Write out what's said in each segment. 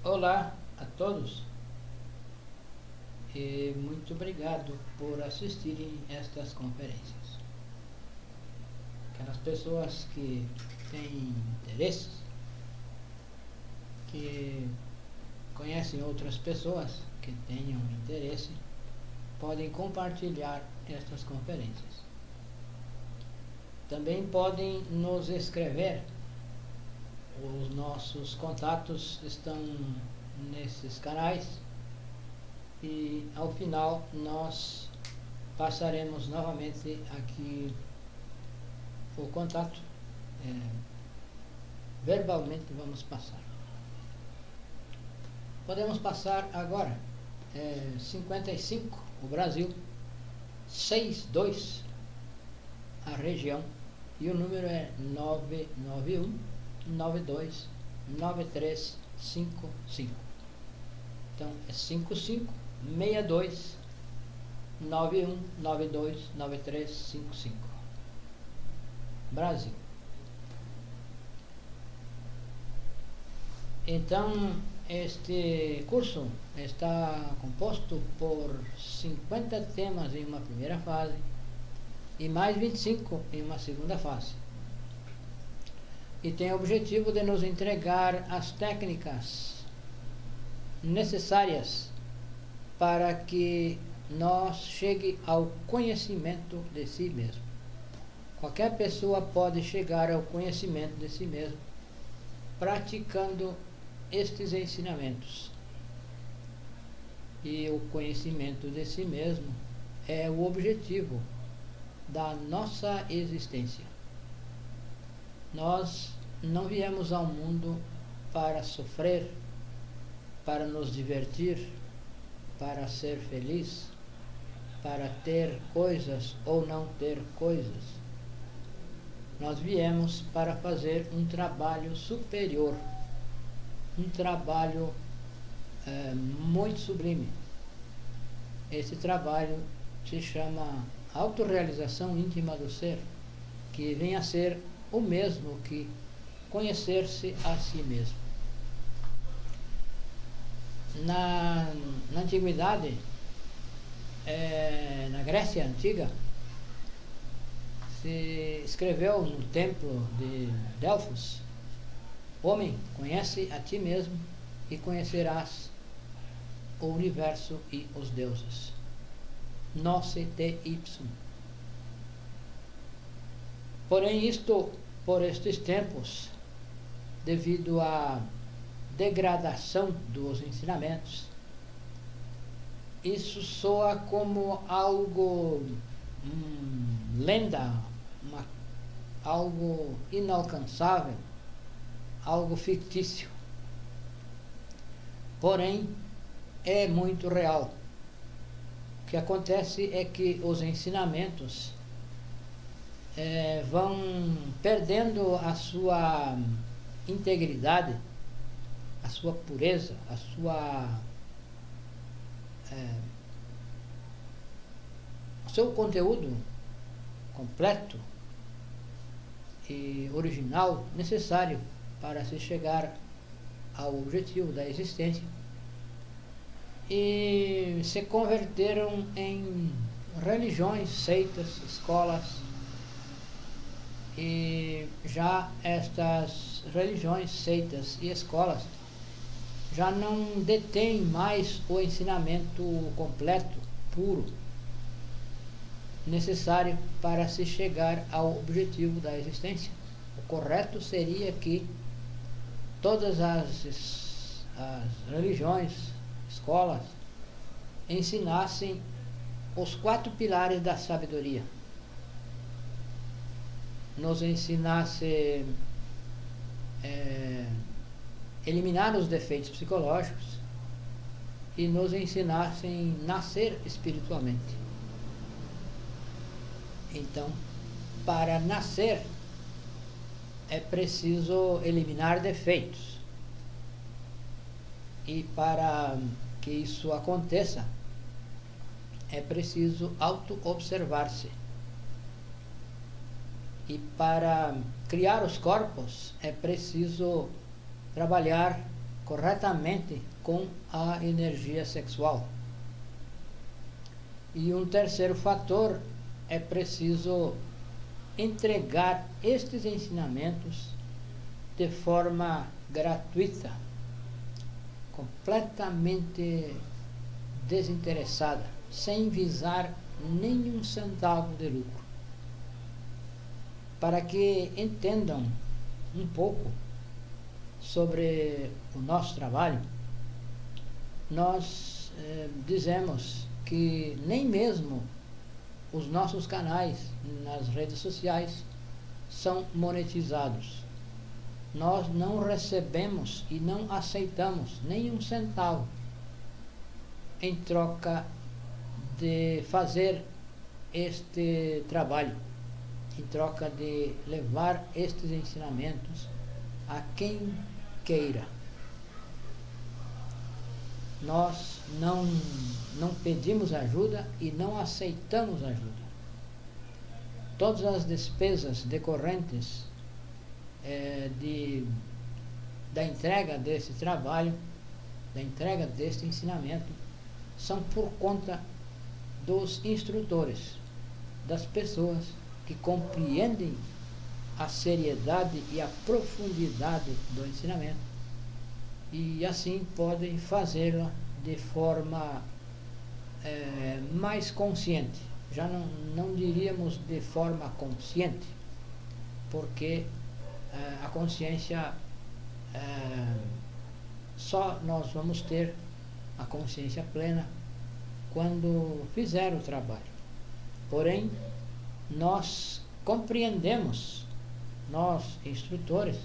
Olá a todos e muito obrigado por assistirem estas conferências. Aquelas pessoas que têm interesses, que conhecem outras pessoas que tenham interesse, podem compartilhar estas conferências. Também podem nos escrever. Os nossos contatos estão nesses canais e ao final nós passaremos novamente aqui o contato, verbalmente vamos passar. Podemos passar agora, 55 o Brasil, 62 a região e o número é 991-92-9355. Então é 55-62-91-92-9355. Brasil. Então este curso está composto por 50 temas em uma primeira fase e mais 25 em uma segunda fase. E tem o objetivo de nos entregar as técnicas necessárias para que nós chegue ao conhecimento de si mesmo. Qualquer pessoa pode chegar ao conhecimento de si mesmo praticando estes ensinamentos. E o conhecimento de si mesmo é o objetivo da nossa existência. Nós não viemos ao mundo para sofrer, para nos divertir, para ser feliz, para ter coisas ou não ter coisas. Nós viemos para fazer um trabalho superior, um trabalho muito sublime. Esse trabalho se chama autorrealização íntima do ser, que vem a ser o mesmo que conhecer-se a si mesmo. Na antiguidade, na Grécia Antiga, se escreveu no templo de Delfos: homem, conhece a ti mesmo e conhecerás o universo e os deuses. Noce te ipsum. Porém, por estes tempos, devido à degradação dos ensinamentos, isso soa como algo, lenda, algo inalcançável, algo fictício. Porém, é muito real. O que acontece é que os ensinamentos vão perdendo a sua integridade, a sua pureza, o seu conteúdo completo e original necessário para se chegar ao objetivo da existência, e se converteram em religiões, seitas, escolas. E já estas religiões, seitas e escolas já não detêm mais o ensinamento completo, puro, necessário para se chegar ao objetivo da existência. O correto seria que todas as religiões, escolas, ensinassem os 4 pilares da sabedoria. Nos ensinasse eliminar os defeitos psicológicos e nos ensinassem nascer espiritualmente. Então, para nascer é preciso eliminar defeitos, e para que isso aconteça é preciso auto-observar-se. E para criar os corpos é preciso trabalhar corretamente com a energia sexual. E um terceiro fator, é preciso entregar estes ensinamentos de forma gratuita, completamente desinteressada, sem visar nenhum centavo de lucro, para que entendam um pouco sobre o nosso trabalho. Nós dizemos que nem mesmo os nossos canais nas redes sociais são monetizados. Nós não recebemos e não aceitamos nenhum centavo em troca de fazer este trabalho, em troca de levar estes ensinamentos a quem queira. Nós não pedimos ajuda e não aceitamos ajuda. Todas as despesas decorrentes da entrega desse trabalho, da entrega deste ensinamento, são por conta dos instrutores, das pessoas que compreendem a seriedade e a profundidade do ensinamento e assim podem fazê-la de forma mais consciente. Já não diríamos de forma consciente, porque a consciência, só nós vamos ter a consciência plena quando fizer o trabalho. Porém, nós compreendemos, nós instrutores,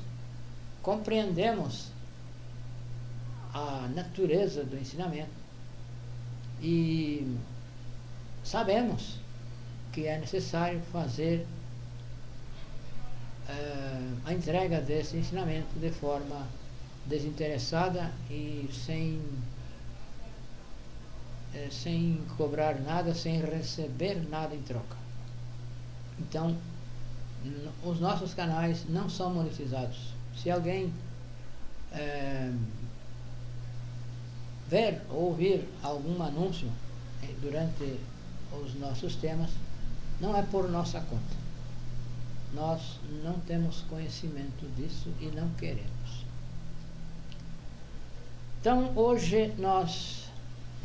compreendemos a natureza do ensinamento e sabemos que é necessário fazer a entrega desse ensinamento de forma desinteressada e sem cobrar nada, sem receber nada em troca. Então, os nossos canais não são monetizados. Se alguém ver ou ouvir algum anúncio durante os nossos temas, não é por nossa conta. Nós não temos conhecimento disso e não queremos. Então, hoje nós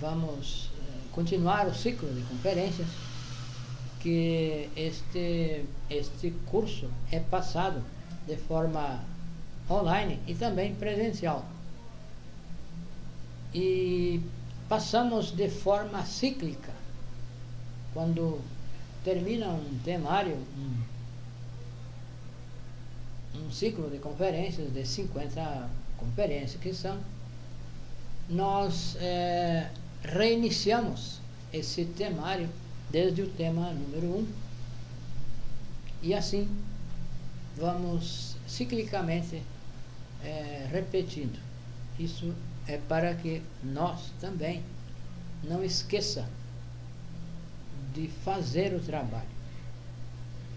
vamos continuar o ciclo de conferências, que este curso é passado de forma online e também presencial. E passamos de forma cíclica. Quando termina um temário, um ciclo de conferências, de 50 conferências que são, nós reiniciamos esse temário desde o tema número 1 e assim vamos ciclicamente repetindo. Isso é para que nós também não esqueça de fazer o trabalho.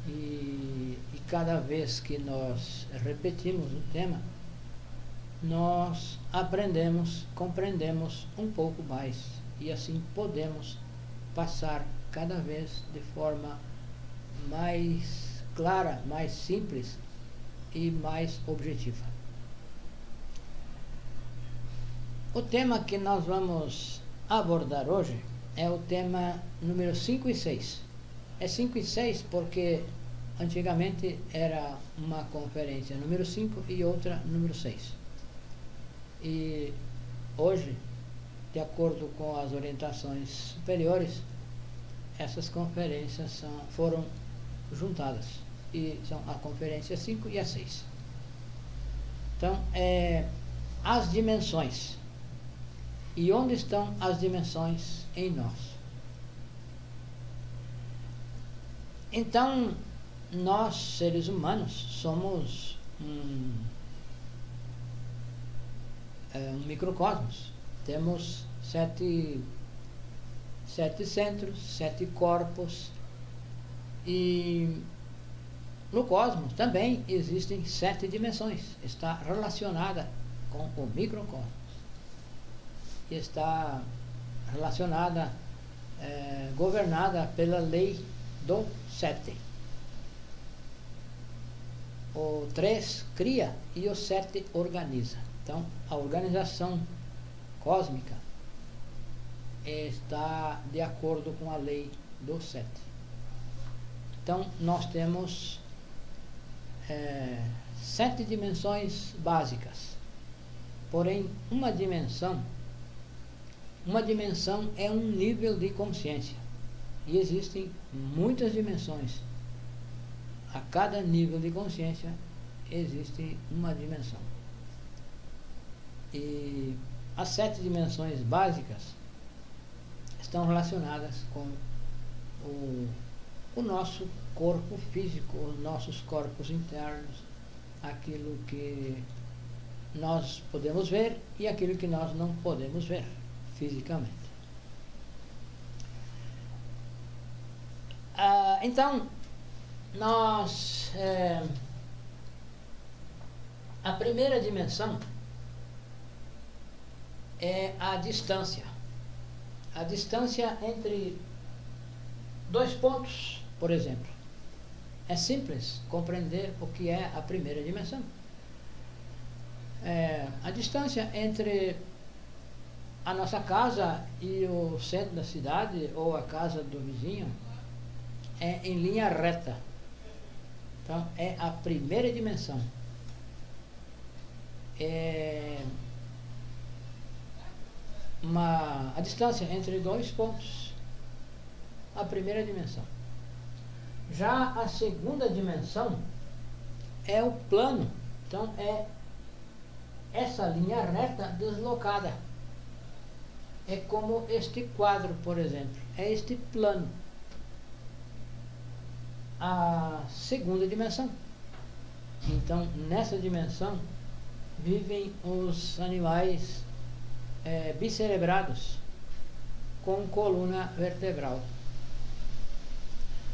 E cada vez que nós repetimos o tema, nós aprendemos, compreendemos um pouco mais e assim podemos passar cada vez de forma mais clara, mais simples e mais objetiva. O tema que nós vamos abordar hoje é o tema número 5 e 6. É 5 e 6 porque antigamente era uma conferência número 5 e outra número 6. E hoje, de acordo com as orientações superiores, essas conferências foram juntadas e são a conferência 5 e a 6. Então, as dimensões. E onde estão as dimensões em nós? Então, nós, seres humanos, somos um microcosmos. Temos sete centros, 7 corpos, e no cosmos também existem 7 dimensões. Está relacionada com o microcosmos. E está relacionada, governada pela lei do 7. O 3 cria e o 7 organiza. Então, a organização cósmica está de acordo com a lei do 7. Então, nós temos 7 dimensões básicas. Porém, uma dimensão é um nível de consciência. E existem muitas dimensões. A cada nível de consciência existe uma dimensão. E as 7 dimensões básicas estão relacionadas com o nosso corpo físico, os nossos corpos internos, aquilo que nós podemos ver e aquilo que nós não podemos ver fisicamente. Então, a primeira dimensão é a distância. A distância entre 2 pontos, por exemplo. É simples compreender o que é a primeira dimensão. A distância entre a nossa casa e o centro da cidade ou a casa do vizinho é em linha reta. Então, é a primeira dimensão. A distância entre 2 pontos, a primeira dimensão. Já a segunda dimensão é o plano. Então, é essa linha reta deslocada. É como este quadro, por exemplo. É este plano. A segunda dimensão. Então, nessa dimensão vivem os animais bicerebrados com coluna vertebral.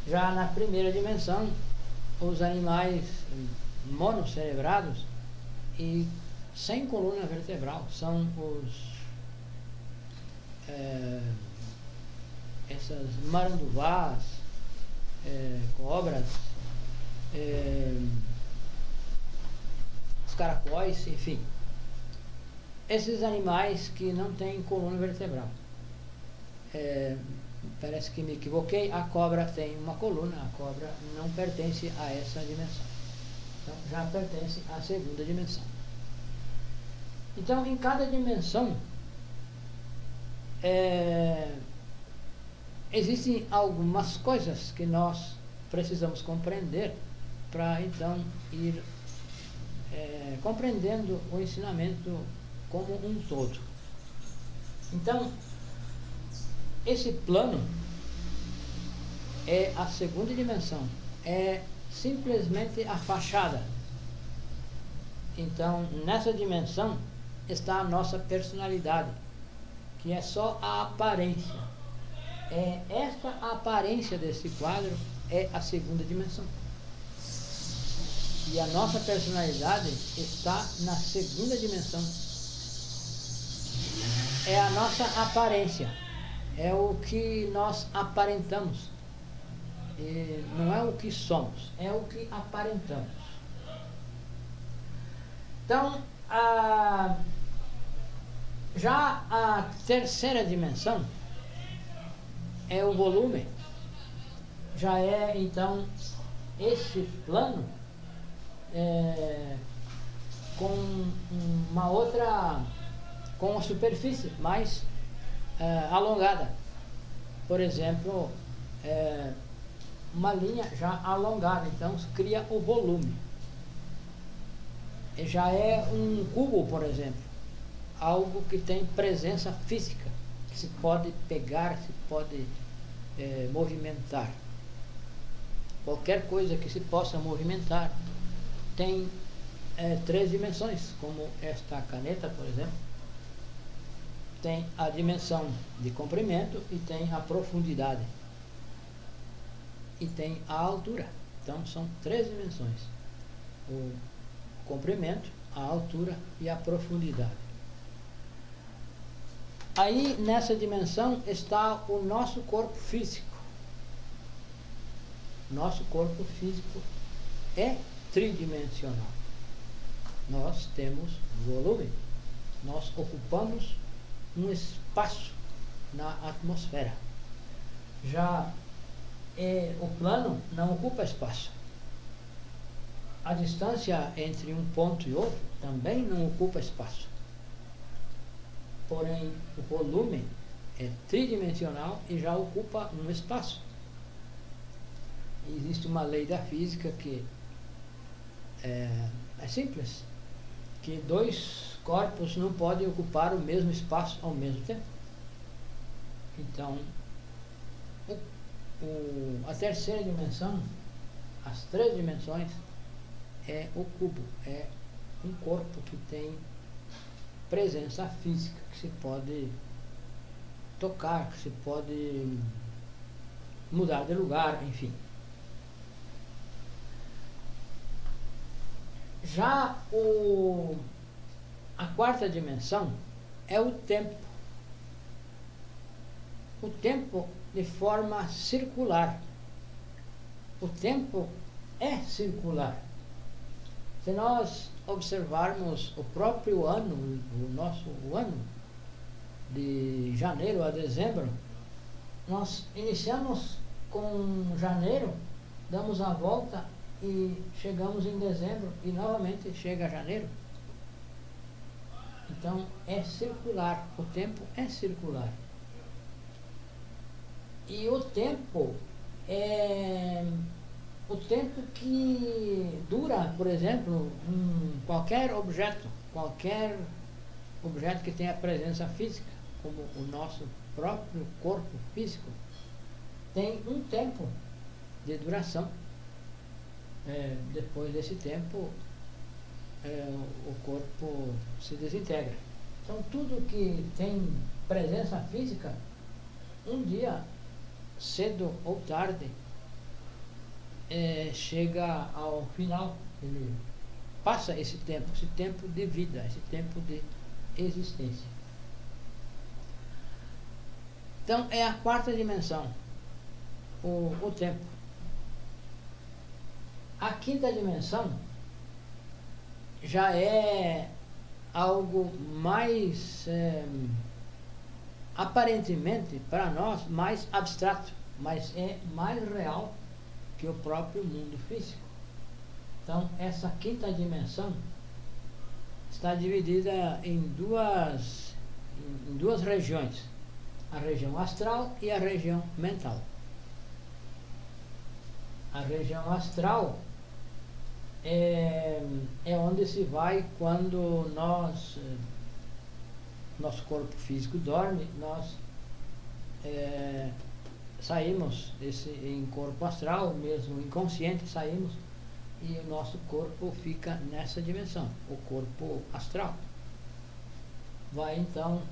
Já na primeira dimensão, os animais monocerebrados e sem coluna vertebral são essas maranduvás, cobras, os caracóis, enfim. Esses animais que não têm coluna vertebral. Parece que me equivoquei, a cobra tem uma coluna, a cobra não pertence a essa dimensão. Então, já pertence à segunda dimensão. Então, em cada dimensão, existem algumas coisas que nós precisamos compreender para, então, ir compreendendo o ensinamento como um todo. Então, esse plano é a segunda dimensão, é simplesmente a fachada. Então, nessa dimensão está a nossa personalidade, que é só a aparência. Essa aparência desse quadro é a segunda dimensão. E a nossa personalidade está na segunda dimensão. É a nossa aparência, é o que nós aparentamos. E não é o que somos, é o que aparentamos. Então, já a terceira dimensão é o volume. Já é, então, esse plano com uma superfície mais alongada. Por exemplo, uma linha já alongada, então cria o volume. Já é um cubo, por exemplo, algo que tem presença física, que se pode pegar, se pode movimentar. Qualquer coisa que se possa movimentar tem 3 dimensões, como esta caneta, por exemplo. Tem a dimensão de comprimento e tem a profundidade. E tem a altura. Então, são 3 dimensões. O comprimento, a altura e a profundidade. Aí, nessa dimensão, está o nosso corpo físico. Nosso corpo físico é tridimensional. Nós temos volume. Nós ocupamos um espaço na atmosfera. Já o plano não ocupa espaço. A distância entre um ponto e outro também não ocupa espaço. Porém, o volume é tridimensional e já ocupa um espaço. Existe uma lei da física que é simples, que dois corpos não podem ocupar o mesmo espaço ao mesmo tempo. Então, a terceira dimensão, as três dimensões, é o cubo, é um corpo que tem presença física, que se pode tocar, que se pode mudar de lugar, enfim. Já a quarta dimensão é o tempo. O tempo de forma circular. O tempo é circular. Se nós observarmos o próprio ano, o nosso ano, de janeiro a dezembro, nós iniciamos com janeiro, damos a volta e chegamos em dezembro e novamente chega janeiro. Então é circular, o tempo é circular. E o tempo é o tempo que dura, por exemplo, qualquer objeto que tenha presença física, como o nosso próprio corpo físico, tem um tempo de duração. Depois desse tempo, o corpo se desintegra. Então, tudo que tem presença física, um dia, cedo ou tarde, chega ao final. Ele passa esse tempo de vida, esse tempo de existência. Então, é a quarta dimensão, o tempo. A quinta dimensão já é algo mais, aparentemente, para nós, mais abstrato, mas é mais real que o próprio mundo físico. Então, essa quinta dimensão está dividida em duas regiões, a região astral e a região mental. A região astral é onde se vai quando nosso corpo físico dorme, nós saímos em corpo astral, mesmo inconsciente, saímos e o nosso corpo fica nessa dimensão, o corpo astral vai então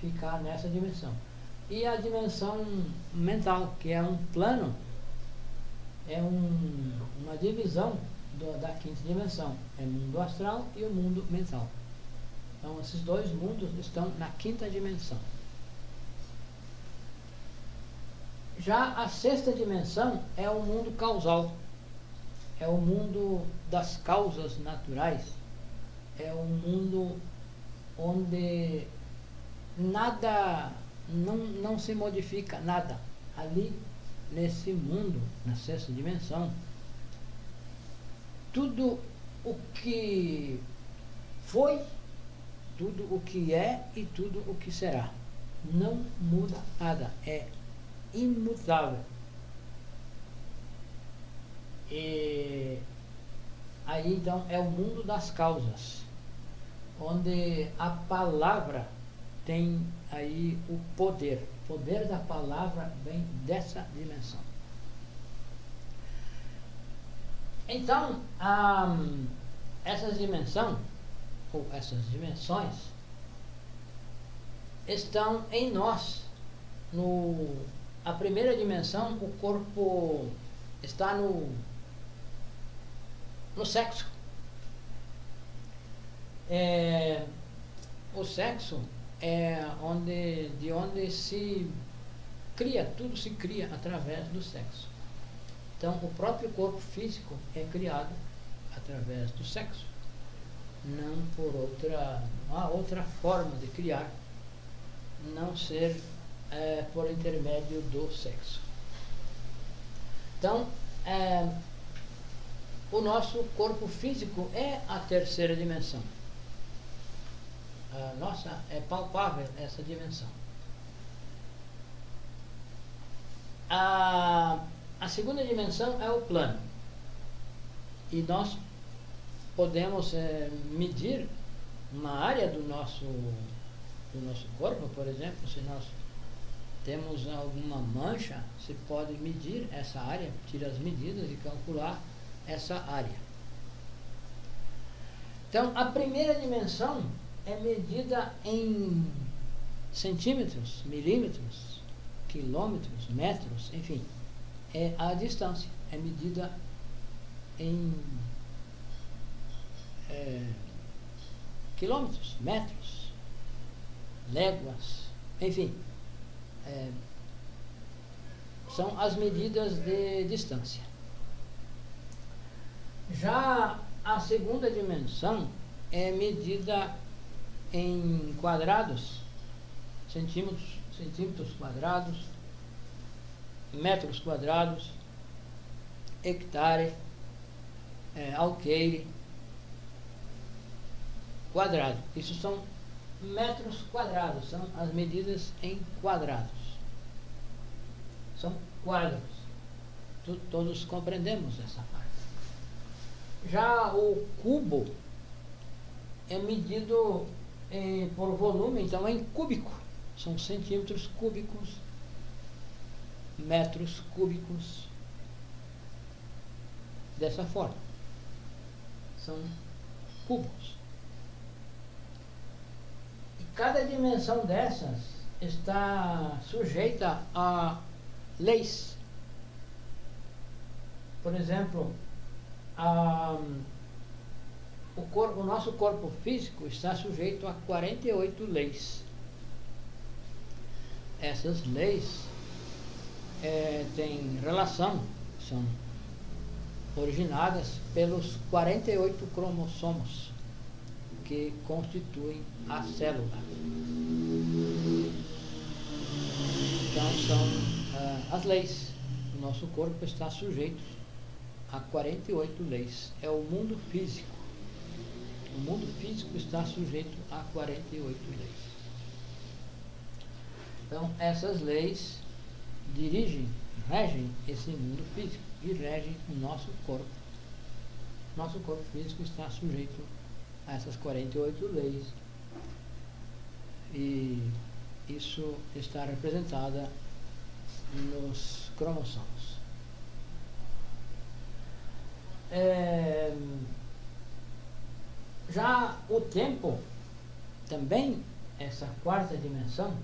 ficar nessa dimensão. E a dimensão mental, que é um plano, é uma divisão da quinta dimensão, é o mundo astral e o mundo mental. Então esses dois mundos estão na quinta dimensão. Já a sexta dimensão é o mundo causal, é o mundo das causas naturais, é um mundo onde nada, não se modifica nada. Ali, nesse mundo, na sexta dimensão, tudo o que foi, tudo o que é e tudo o que será. Não muda nada, é imutável. E aí então é o mundo das causas, onde a palavra tem aí o poder. O poder da palavra vem dessa dimensão. Então, essas dimensões estão em nós. A primeira dimensão, o corpo está no sexo. O sexo é de onde se cria, tudo se cria através do sexo. Então, o próprio corpo físico é criado através do sexo. Não há outra forma de criar, não ser por intermédio do sexo. Então, o nosso corpo físico é a terceira dimensão. É palpável essa dimensão. A segunda dimensão é o plano. E nós podemos medir uma área do nosso corpo, por exemplo. Se nós temos alguma mancha, se pode medir essa área, tirar as medidas e calcular essa área. Então, a primeira dimensão é medida em centímetros, milímetros, quilômetros, metros, enfim. É a distância, é medida em quilômetros, metros, léguas, enfim. São as medidas de distância. Já a segunda dimensão é medida em quadrados, centímetros quadrados, metros quadrados, hectare, alqueire, quadrado. Isso são metros quadrados, são as medidas em quadrados. São quadros. Todos compreendemos essa parte. Já o cubo é medido por volume, então é em cúbico. São centímetros cúbicos, metros cúbicos, dessa forma. São cubos. E cada dimensão dessas está sujeita a leis. Por exemplo, o nosso corpo físico está sujeito a 48 leis. Essas leis têm relação, são originadas pelos 48 cromossomos que constituem a célula. Então são as leis. O nosso corpo está sujeito a 48 leis. É o mundo físico. O mundo físico está sujeito a 48 leis. Então, essas leis regem esse mundo físico e regem o nosso corpo. Nosso corpo físico está sujeito a essas 48 leis. E isso está representada nos cromossomos. Já o tempo, também, essa quarta dimensão,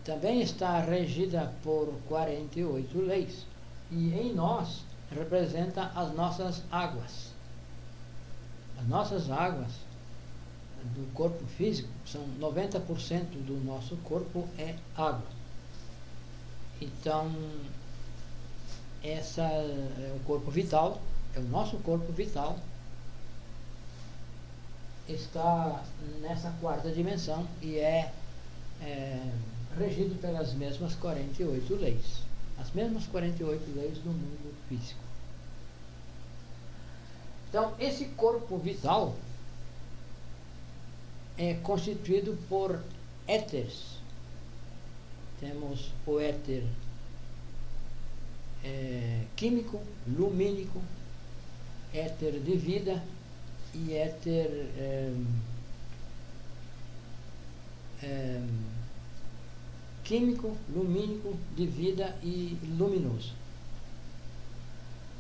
também está regida por 48 leis. E em nós representa as nossas águas. As nossas águas do corpo físico, são 90% do nosso corpo é água. Então, essa é o corpo vital, é o nosso corpo vital, está nessa quarta dimensão e é regido pelas mesmas 48 leis. As mesmas 48 leis do mundo físico. Então, esse corpo vital é constituído por éteres. Temos o éter químico, lumínico, éter de vida e éter químico, lumínico, de vida e luminoso.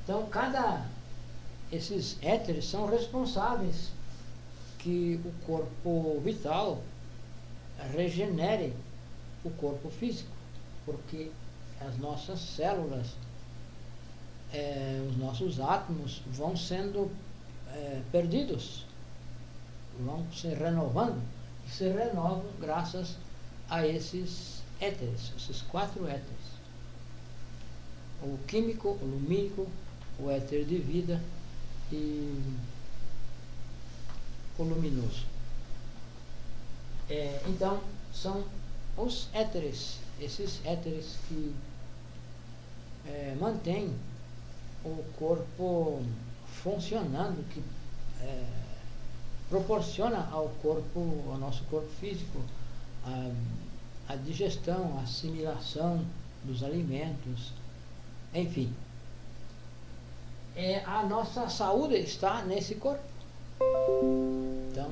Então, esses éteres são responsáveis que o corpo vital regenere o corpo físico, porque as nossas células, os nossos átomos vão sendo perdidos, vão se renovando, e se renovam graças a esses éteres, esses 4 éteres. O químico, o lumínico, o éter de vida e o luminoso. Então, são os éteres, esses éteres que mantêm o corpo funcionando, que proporciona ao corpo, ao nosso corpo físico, a digestão, a assimilação dos alimentos, enfim. A nossa saúde está nesse corpo. Então,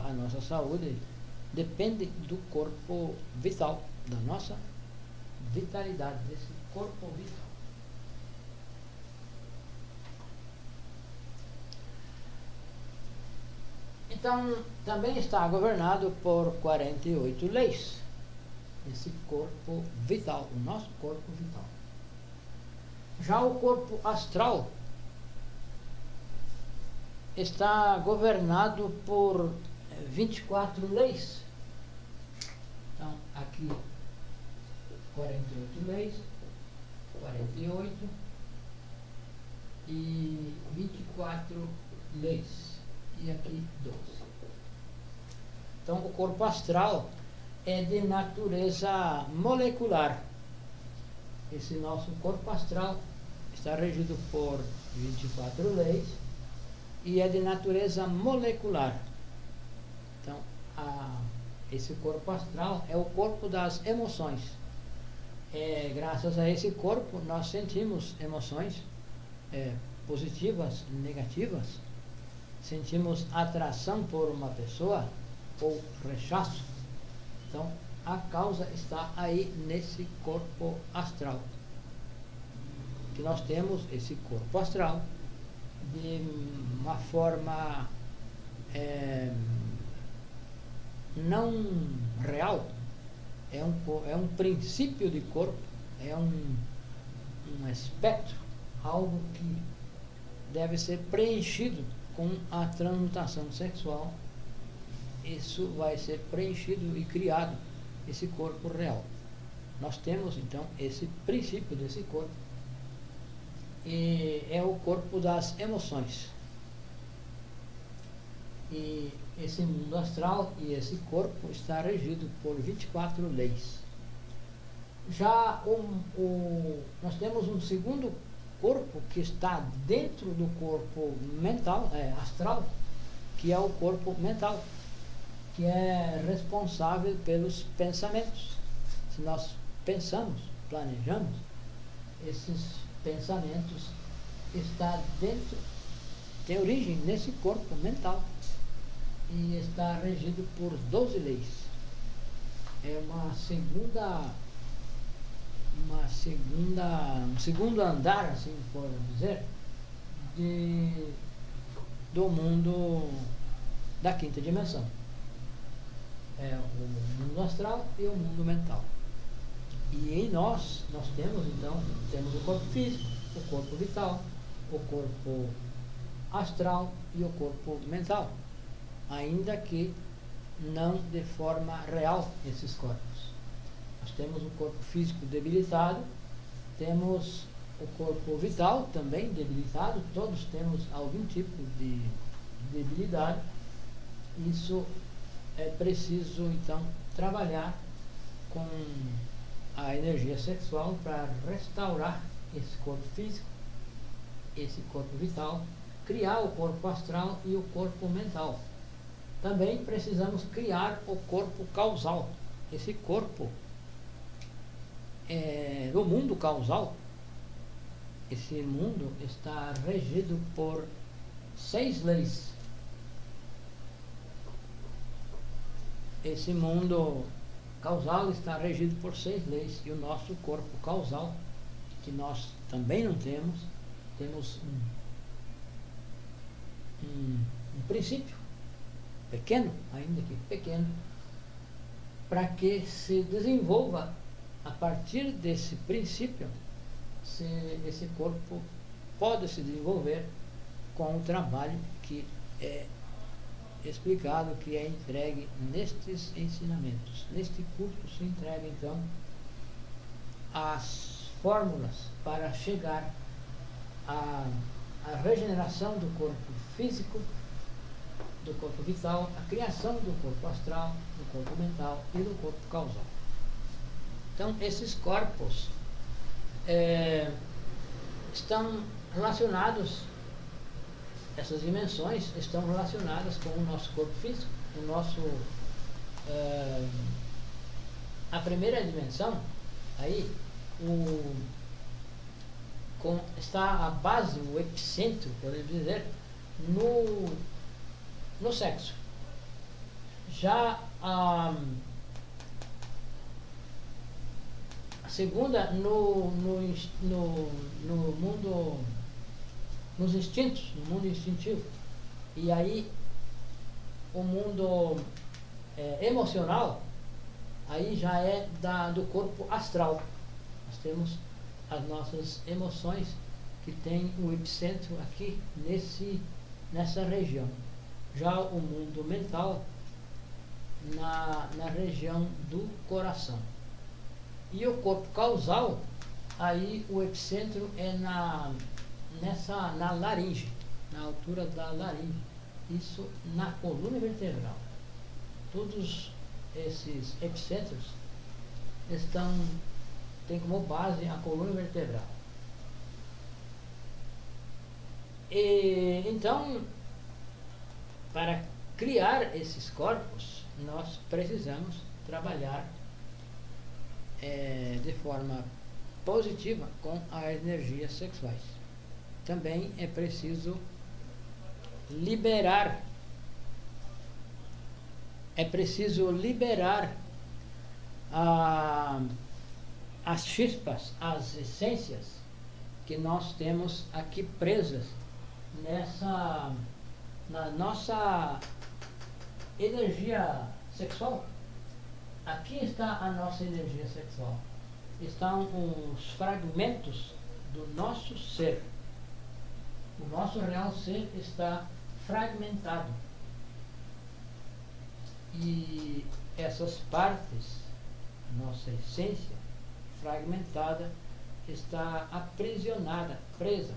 a nossa saúde depende do corpo vital, da nossa vitalidade, desse corpo vital. Então, também está governado por 48 leis, esse corpo vital, o nosso corpo vital. Já o corpo astral está governado por 24 leis. Então, aqui 48 leis, 48 e 24 leis. E aqui 12. Então, o corpo astral é de natureza molecular. Esse nosso corpo astral está regido por 24 leis e é de natureza molecular. Então, esse corpo astral é o corpo das emoções. Graças a esse corpo, nós sentimos emoções positivas, negativas. Sentimos atração por uma pessoa ou rechaço. Então, a causa está aí nesse corpo astral. Que nós temos esse corpo astral de uma forma não real. É um princípio de corpo, é um espectro, algo que deve ser preenchido com a transmutação sexual. Isso vai ser preenchido e criado, esse corpo real. Nós temos então esse princípio desse corpo, e é o corpo das emoções. E esse mundo astral e esse corpo está regido por 24 leis. Já nós temos um segundo corpo que está dentro do corpo mental, astral, que é o corpo mental, que é responsável pelos pensamentos. Se nós pensamos, planejamos, esses pensamentos estão dentro, tem origem nesse corpo mental e está regido por 12 leis. É um segundo andar, assim por dizer, do mundo da quinta dimensão. O mundo astral e o mundo mental. E em nós temos o corpo físico, o corpo vital, o corpo astral e o corpo mental, ainda que não de forma real esses corpos. Nós temos o corpo físico debilitado, temos o corpo vital também debilitado, todos temos algum tipo de debilidade. Isso é preciso então trabalhar com a energia sexual para restaurar esse corpo físico, esse corpo vital, criar o corpo astral e o corpo mental. Também precisamos criar o corpo causal. Esse corpo do mundo causal, esse mundo está regido por 6 leis. Esse mundo causal está regido por 6 leis, e o nosso corpo causal, que nós também não temos um princípio pequeno, ainda que pequeno, para que se desenvolva a partir desse princípio, esse corpo pode se desenvolver com o trabalho que é explicado, que é entregue nestes ensinamentos. Neste curso se entrega, então, as fórmulas para chegar à regeneração do corpo físico, do corpo vital, a criação do corpo astral, do corpo mental e do corpo causal. Então, esses corpos estão relacionados, essas dimensões estão relacionadas com o nosso corpo físico, o nosso, a primeira dimensão, aí, está a base, o epicentro, podemos dizer, no sexo. Já a segunda, no mundo, nos instintos, no mundo instintivo. E aí, o mundo emocional, aí já é do corpo astral. Nós temos as nossas emoções, que tem o epicentro aqui, nessa região. Já o mundo mental, na região do coração. E o corpo causal, aí o epicentro é na laringe, na altura da laringe. Isso na coluna vertebral. Todos esses epicentros têm como base a coluna vertebral. E, então, para criar esses corpos, nós precisamos trabalhar de forma positiva com as energias sexuais. Também é preciso liberar as chispas, as essências que nós temos aqui presas na nossa energia sexual. Aqui está a nossa energia sexual. Estão os fragmentos do nosso ser. O nosso real ser está fragmentado. E essas partes, nossa essência fragmentada, está aprisionada, presa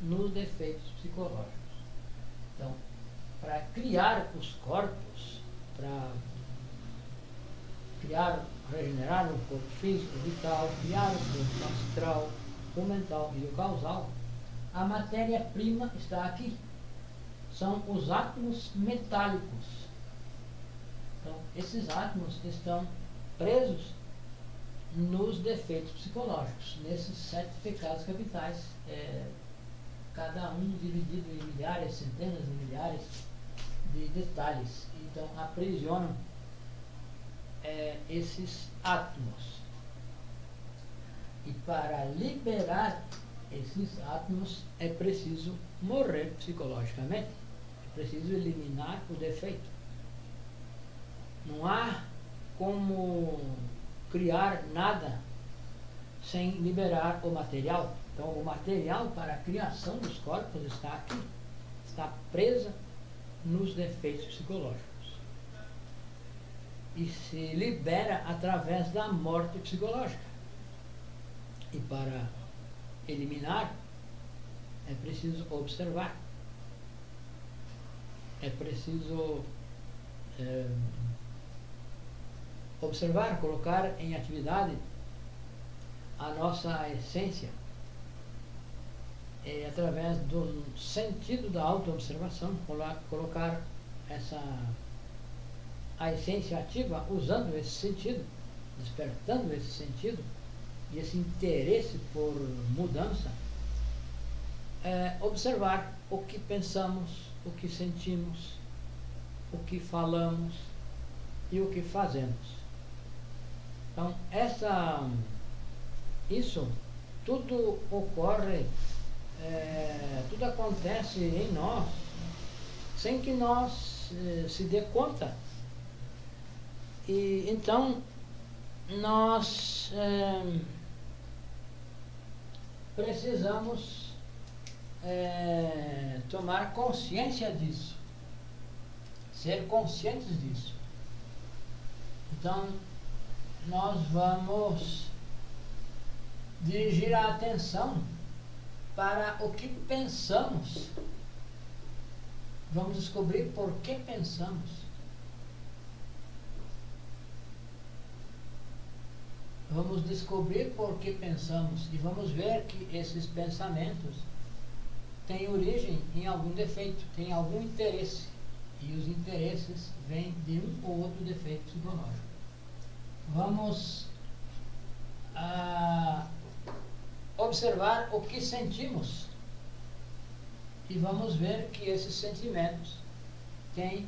nos defeitos psicológicos. Então, para criar os corpos, para regenerar o corpo físico, vital, criar o corpo astral, o mental e o causal, a matéria-prima está aqui. São os átomos metálicos. Então, esses átomos estão presos nos defeitos psicológicos, nesses 7 pecados capitais, cada um dividido em milhares, centenas de milhares de detalhes. Então, aprisionam esses átomos. E para liberar esses átomos é preciso morrer psicologicamente, é preciso eliminar o defeito. Não há como criar nada sem liberar o material. Então, o material para a criação dos corpos está aqui, está presa nos defeitos psicológicos. E se libera através da morte psicológica. E para eliminar, é preciso observar. É preciso observar, colocar em atividade a nossa essência, através do sentido da autoobservação, colocar a essência ativa, usando esse sentido, despertando esse sentido e esse interesse por mudança, observar o que pensamos, o que sentimos, o que falamos e o que fazemos. Então, isso tudo ocorre, tudo acontece em nós, sem que nós se dê conta. E então nós precisamos tomar consciência disso, ser conscientes disso. Então, nós vamos dirigir a atenção para o que pensamos. Vamos descobrir por que pensamos. Vamos descobrir por que pensamos e vamos ver que esses pensamentos têm origem em algum defeito, têm algum interesse. E os interesses vêm de um ou outro defeito psicológico. Vamos observar o que sentimos e vamos ver que esses sentimentos têm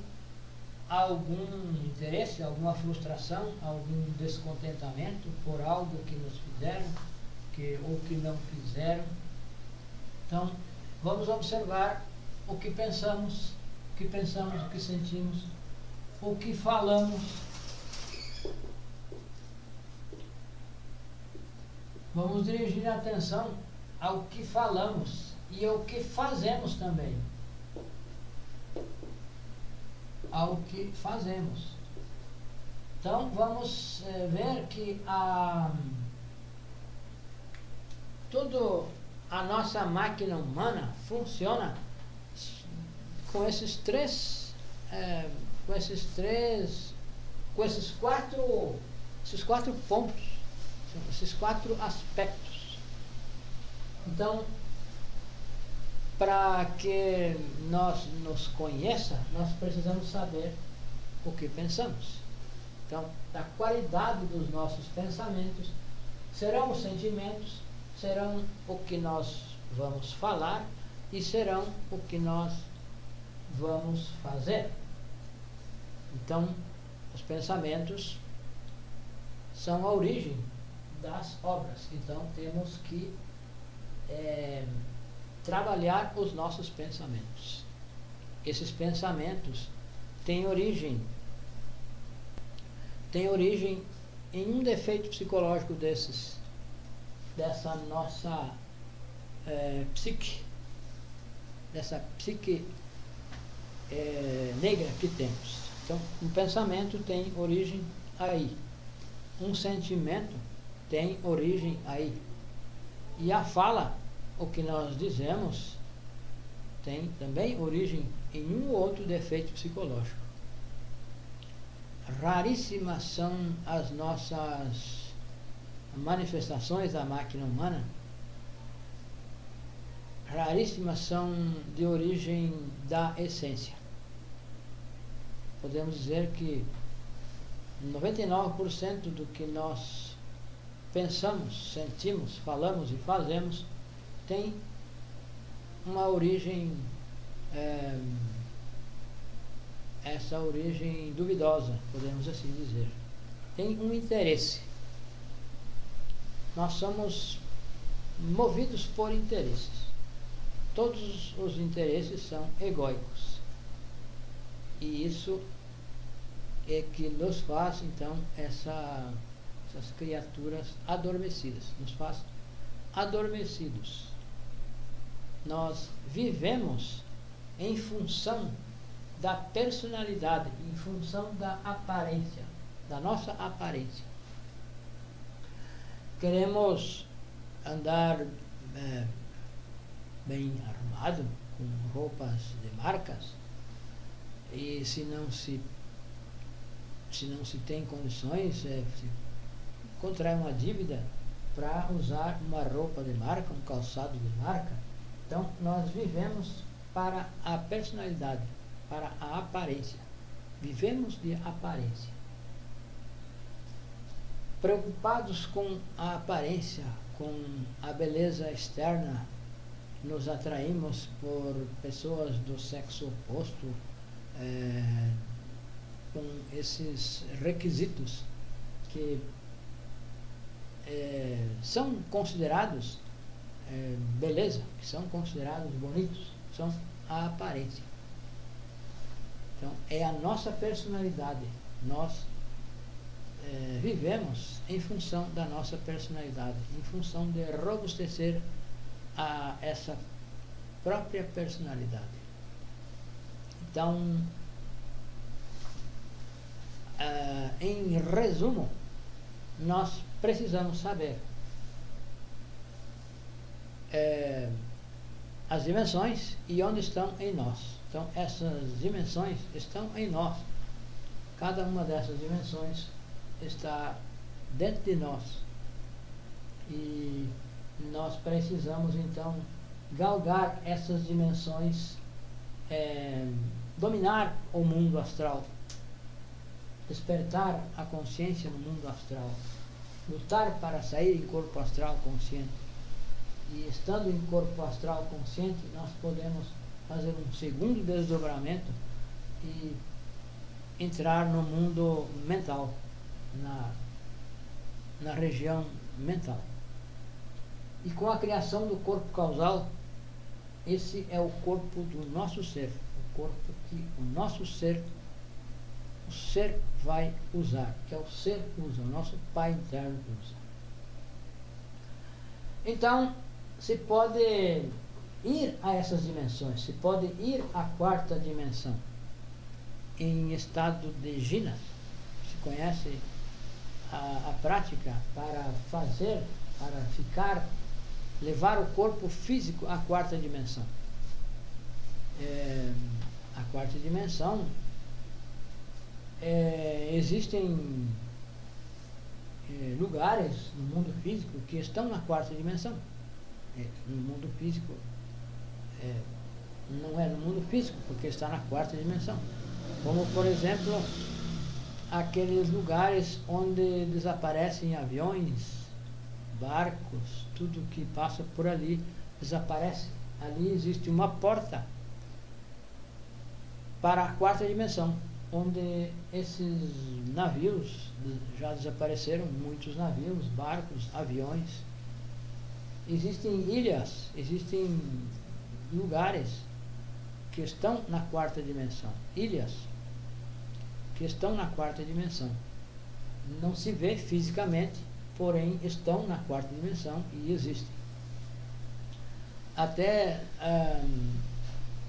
algum interesse, alguma frustração, algum descontentamento por algo que nos fizeram ou que não fizeram. Então, vamos observar o que pensamos, o que sentimos, o que falamos. Vamos dirigir a atenção ao que falamos e ao que fazemos também. Ao que fazemos. Então, vamos ver que toda a nossa máquina humana funciona com esses quatro pontos, esses quatro aspectos. Então, para que nós nos conheça, nós precisamos saber o que pensamos. Então, da qualidade dos nossos pensamentos, serão os sentimentos, serão o que nós vamos falar e serão o que nós vamos fazer. Então, os pensamentos são a origem das obras. Então, temos que trabalhar os nossos pensamentos. Esses pensamentos têm origem em um defeito psicológico dessa nossa psique, dessa psique negra que temos. Então, um pensamento tem origem aí, um sentimento tem origem aí, e a fala, o que nós dizemos, tem também origem em um ou outro defeito psicológico. Raríssimas são as nossas manifestações da máquina humana, raríssimas são de origem da essência. Podemos dizer que 99% do que nós pensamos, sentimos, falamos e fazemos tem uma origem, essa origem duvidosa, podemos assim dizer. Tem um interesse. Nós somos movidos por interesses. Todos os interesses são egóicos. E isso é que nos faz, então, essas criaturas adormecidas. Nos faz adormecidos. Nós vivemos em função da personalidade, em função da aparência, da nossa aparência. Queremos andar bem arrumado, com roupas de marcas, e se não se tem condições, se contrai uma dívida para usar uma roupa de marca, um calçado de marca. Então, nós vivemos para a personalidade, para a aparência. Vivemos de aparência. Preocupados com a aparência, com a beleza externa, nos atraímos por pessoas do sexo oposto, com esses requisitos que são considerados beleza, que são considerados bonitos, são a aparência. Então, é a nossa personalidade. Nós vivemos em função da nossa personalidade, em função de robustecer essa própria personalidade. Então, em resumo, nós precisamos saber as dimensões e onde estão em nós. Então, essas dimensões estão em nós. Cada uma dessas dimensões está dentro de nós. E nós precisamos, então, galgar essas dimensões, dominar o mundo astral, despertar a consciência no mundo astral, lutar para sair em corpo astral consciente. E estando em corpo astral consciente, nós podemos fazer um segundo desdobramento e entrar no mundo mental, na região mental. E com a criação do corpo causal, esse é o corpo do nosso ser, o corpo que o nosso ser, o ser vai usar, que é o ser usa, o nosso Pai interno usa. Então, se pode ir a essas dimensões, se pode ir à quarta dimensão, em estado de jina. Se conhece a prática para fazer, para ficar, levar o corpo físico à quarta dimensão. A quarta dimensão, existem lugares no mundo físico que estão na quarta dimensão. No mundo físico, não é no mundo físico, porque está na quarta dimensão. Como, por exemplo, aqueles lugares onde desaparecem aviões, barcos, tudo que passa por ali desaparece. Ali existe uma porta para a quarta dimensão, onde esses navios já desapareceram, muitos navios, barcos, aviões. Existem ilhas, existem lugares que estão na quarta dimensão, ilhas que estão na quarta dimensão. Não se vê fisicamente, porém estão na quarta dimensão e existem. Até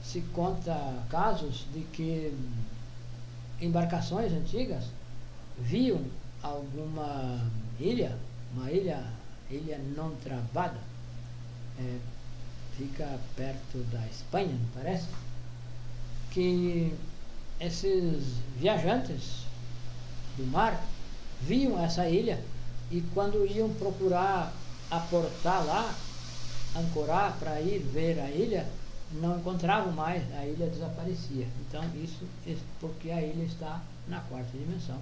se conta casos de que embarcações antigas viam alguma ilha, uma ilha não travada, fica perto da Espanha, não parece? Que esses viajantes do mar viam essa ilha e quando iam procurar aportar lá, ancorar para ir ver a ilha, não encontravam mais, a ilha desaparecia. Então isso é porque a ilha está na quarta dimensão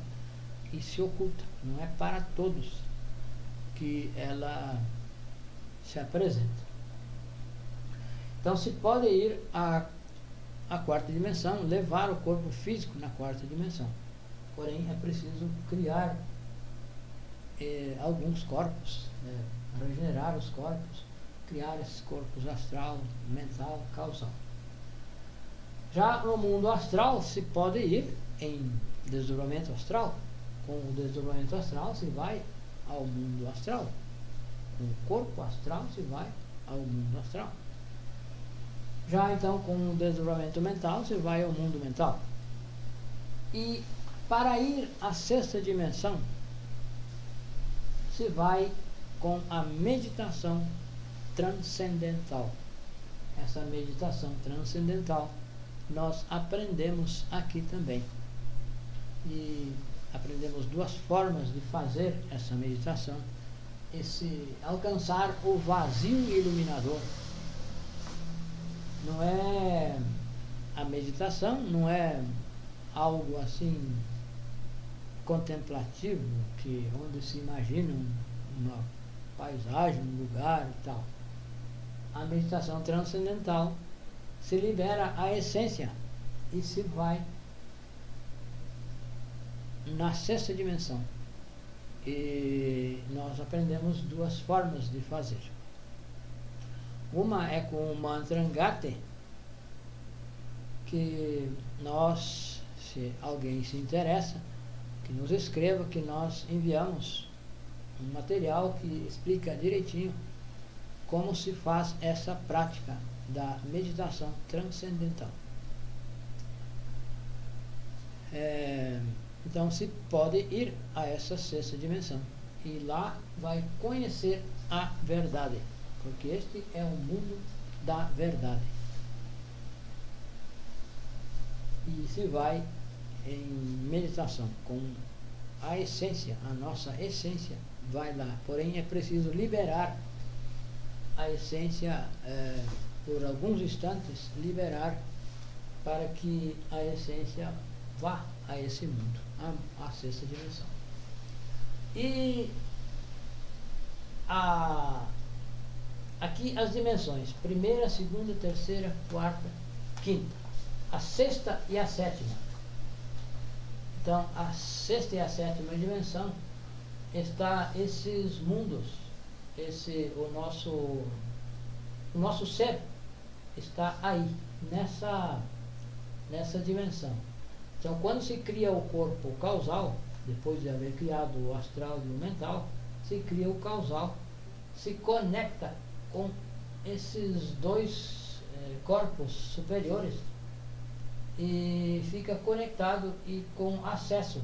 e se oculta, não é para todos que ela se apresenta. Então se pode ir à quarta dimensão, levar o corpo físico na quarta dimensão. Porém é preciso criar alguns corpos, regenerar os corpos, criar esses corpos astral, mental, causal. Já no mundo astral se pode ir em desdobramento astral. Com o desdobramento astral se vai ao mundo astral. Com o corpo astral se vai ao mundo astral. Já então com o desdobramento mental se vai ao mundo mental. E para ir à sexta dimensão se vai com a meditação transcendental. Essa meditação transcendental nós aprendemos aqui também. E aprendemos duas formas de fazer essa meditação. Alcançar o vazio iluminador. Não é a meditação, não é algo assim contemplativo, onde se imagina uma paisagem, um lugar e tal. A meditação transcendental se libera a essência e se vai na sexta dimensão. E nós aprendemos duas formas de fazer. Uma é com o mantra Ngate, que nós, se alguém se interessa, que nos escreva, que nós enviamos um material que explica direitinho como se faz essa prática da meditação transcendental. Então se pode ir a essa sexta dimensão e lá vai conhecer a verdade, porque este é o mundo da verdade. E se vai em meditação com a essência, a nossa essência vai lá, porém é preciso liberar a essência por alguns instantes, liberar para que a essência vá a esse mundo, a sexta dimensão. E aqui as dimensões, primeira, segunda, terceira, quarta, quinta, a sexta e a sétima. Então a sexta e a sétima dimensão está esses mundos, o nosso ser está aí, nessa dimensão. Então quando se cria o corpo causal, depois de haver criado o astral e o mental, se cria o causal, se conecta com esses dois corpos superiores e fica conectado e com acesso,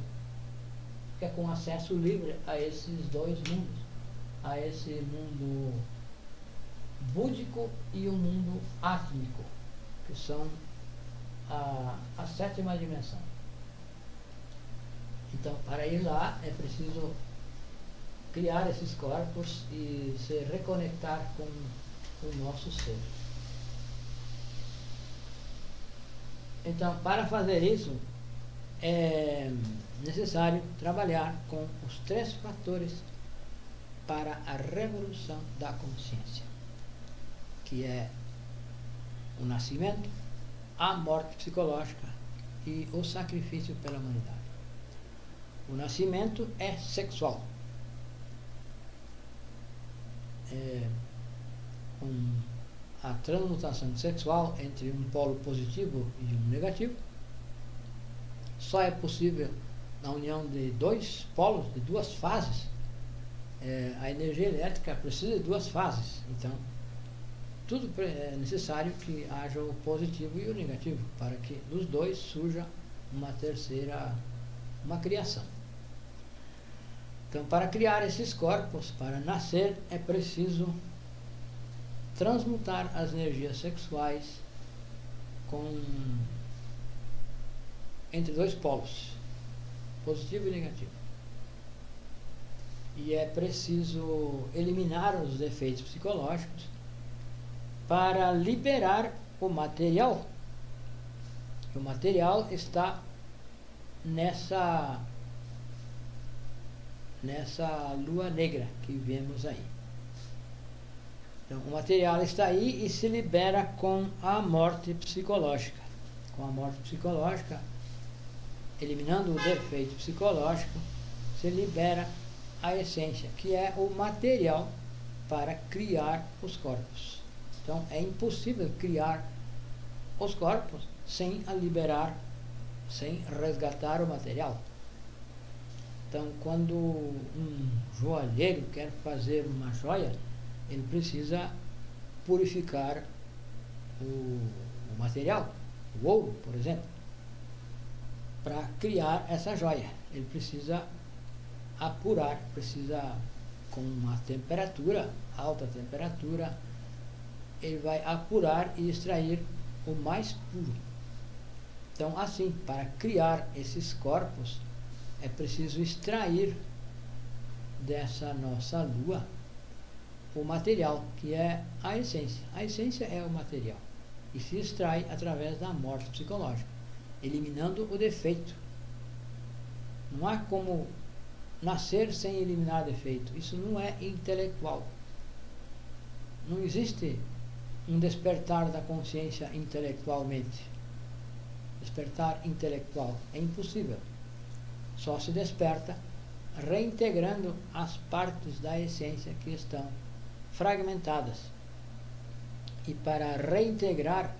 fica com acesso livre a esses dois mundos, a esse mundo búdico e o mundo átmico, que são a sétima dimensão. Então, para ir lá é preciso criar esses corpos e se reconectar com o nosso ser. Então, para fazer isso, é necessário trabalhar com os 3 fatores para a revolução da consciência, que é o nascimento, a morte psicológica e o sacrifício pela humanidade. O nascimento é sexual. A transmutação sexual entre um polo positivo e um negativo só é possível na união de 2 polos, de 2 fases. A energia elétrica precisa de 2 fases. Então, tudo é necessário que haja o positivo e o negativo, para que dos 2 surja uma terceira, uma criação. Então, para criar esses corpos, para nascer, é preciso transmutar as energias sexuais entre 2 polos, positivo e negativo. E é preciso eliminar os defeitos psicológicos para liberar o material. O material está nessa lua negra que vemos aí. Então, o material está aí e se libera com a morte psicológica. Com a morte psicológica, eliminando o defeito psicológico, se libera a essência, que é o material para criar os corpos. Então, é impossível criar os corpos sem liberar, sem resgatar o material. Então, quando um joalheiro quer fazer uma joia, ele precisa purificar o material, o ouro, por exemplo, para criar essa joia. Ele precisa apurar, precisa com uma temperatura, alta temperatura, ele vai apurar e extrair o mais puro. Então, assim, para criar esses corpos, é preciso extrair dessa nossa lua o material, que é a essência. A essência é o material e se extrai através da morte psicológica, eliminando o defeito. Não há como nascer sem eliminar defeito. Isso não é intelectual. Não existe um despertar da consciência intelectualmente. Despertar intelectual é impossível. Só se desperta reintegrando as partes da essência que estão fragmentadas. E para reintegrar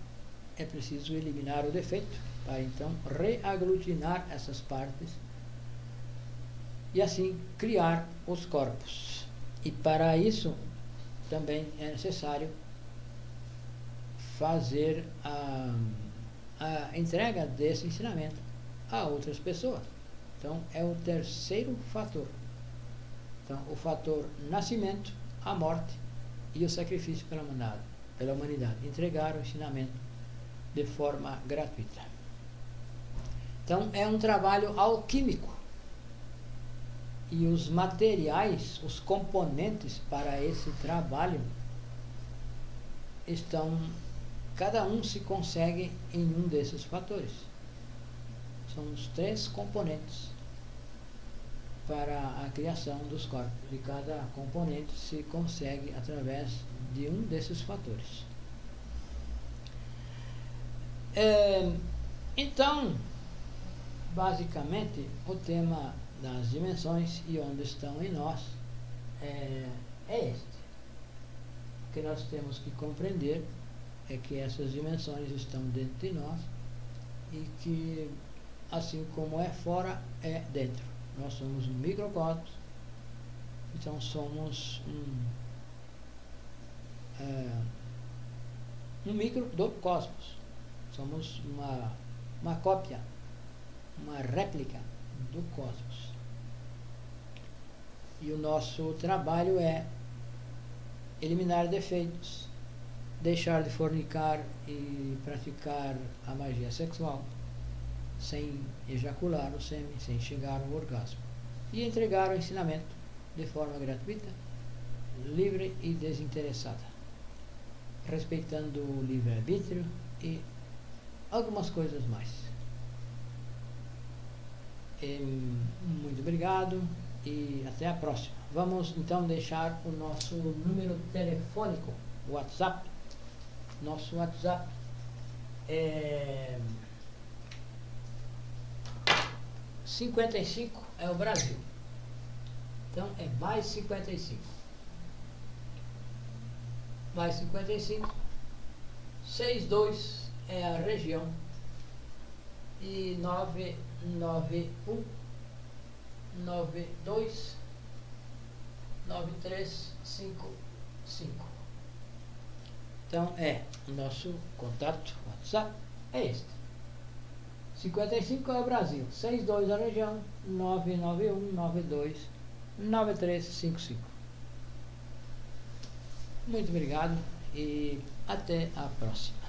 é preciso eliminar o defeito, para então reaglutinar essas partes e assim criar os corpos. E para isso também é necessário fazer a entrega desse ensinamento a outras pessoas. Então, é o terceiro fator. Então, o fator nascimento, a morte e o sacrifício pela humanidade. Entregar o ensinamento de forma gratuita. Então, é um trabalho alquímico. E os materiais, os componentes para esse trabalho estão, cada um se consegue em um desses fatores. São os 3 componentes para a criação dos corpos, e cada componente se consegue através de um desses fatores. Então, basicamente, o tema das dimensões e onde estão em nós é este. O que nós temos que compreender é que essas dimensões estão dentro de nós e que, assim como é fora, é dentro. Nós somos um microcosmos, então somos um micro do cosmos. Somos uma cópia, uma réplica do cosmos. E o nosso trabalho é eliminar defeitos, deixar de fornicar e praticar a magia sexual, sem ejacular o sêmen, sem chegar ao orgasmo, e entregar o ensinamento de forma gratuita, livre e desinteressada, respeitando o livre-arbítrio e algumas coisas mais. Muito obrigado e até a próxima. Vamos então deixar o nosso número telefônico, WhatsApp. Nosso WhatsApp é 55, é o Brasil. Então é mais 55. Mais 55. 62 é a região. E 991 92 9355. Então o nosso contato WhatsApp é este. 55 é o Brasil, 62 a região, 991 92 9355. Muito obrigado e até a próxima.